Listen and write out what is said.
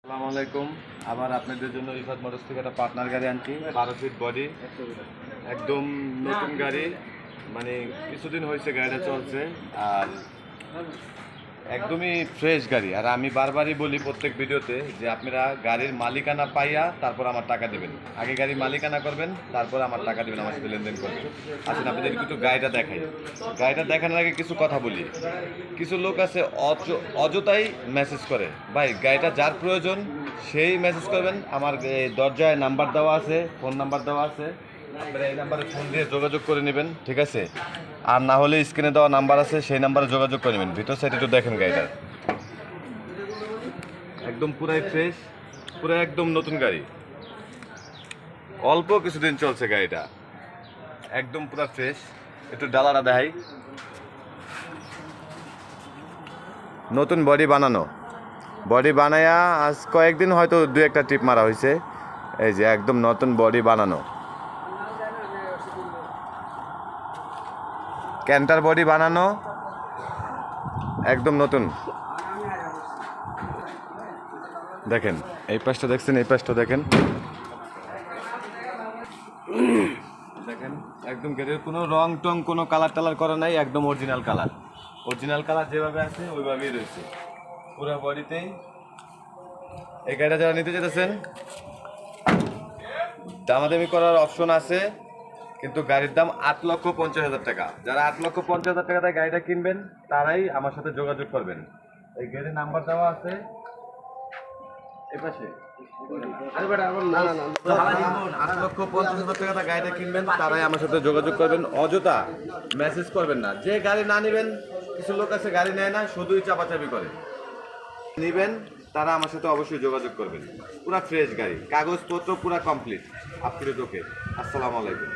আসসালামু আলাইকুম। আবার আপনাদের জন্য রিফাত মোটরস থেকে একটা পার্টনার গাড়ি আনছি, 12 ফিট বডি, একদম নতুন গাড়ি। মানে কিছুদিন হয়েছে গাড়িটা চলছে, আর একদমই ফ্রেশ গাড়ি। আর আমি বারবারই বলি প্রত্যেক ভিডিওতে যে আপনারা গাড়ির মালিকানা পাইয়া তারপর আমার টাকা দেবেন। আগে গাড়ির মালিকানা করবেন, তারপর আমার টাকা দেবেন, আমার সাথে লেনদেন করবেন। আসলে আপনাদের একটু গাড়িটা দেখাই। গাড়িটা দেখানোর আগে কিছু কথা বলি। কিছু লোক আছে অযথাই মেসেজ করে, ভাই গাড়িটা যার প্রয়োজন সেই মেসেজ করবেন। আমার দরজায় নাম্বার দেওয়া আছে, ফোন নাম্বার দেওয়া আছে, আপনারা এই নাম্বারে ফোন দিয়ে যোগাযোগ করে নেবেন, ঠিক আছে? আর না হলে স্ক্রিনে দেওয়া নাম্বার আছে, সেই নাম্বারে যোগাযোগ করে নেবেন। ভিতর সাইডে একটু দেখেন গাড়িটা, একদম পুরাই ফ্রেশ, পুরো একদম নতুন গাড়ি। অল্প কিছুদিন চলছে গাড়িটা, একদম পুরা ফ্রেশ। একটু ডালাটা দেখাই, নতুন বডি বানানো, বডি বানায়া আজ কয়েকদিন হয়তো দু একটা টিপ মারা হয়েছে। এই যে একদম নতুন বডি বানানো, ক্যান্টার বডি বানানো, একদম নতুন। দেখেন এই পাশটা দেখছেন, এই পাশটা দেখেন, দেখেন একদম গাড়ির কোনো রং টং কোনো কালার টালার করা নাই, একদম অরিজিনাল কালার। অরিজিনাল কালার যেভাবে আছে ওইভাবেই রয়েছে পুরো বডিতেই। এই গাড়িটা যারা নিতে চাইতেছেন, দামাদামি করার অপশন আছে, কিন্তু গাড়ির দাম 8,50,000 টাকা। যারা 8,50,000 টাকাতে গাড়িটা কিনবেন তারাই আমার সাথে যোগাযোগ করবেন। এই গাড়ির নাম্বার দেওয়া আছে এই পাশে। 8,50,000 টাকাতে গাড়িটা কিনবেন তারাই আমার সাথে যোগাযোগ করবেন। অযথা মেসেজ করবেন না। যে গাড়ি না নেবেন, কিছু লোক আছে গাড়ি নেয় না, শুধুই চাপাচাপি করে। নেবেন তারা আমার সাথে অবশ্যই যোগাযোগ করবেন। পুরা ফ্রেশ গাড়ি, কাগজপত্র পুরা কমপ্লিট, আপ টু ডেট। ওকে, আসসালামু আলাইকুম।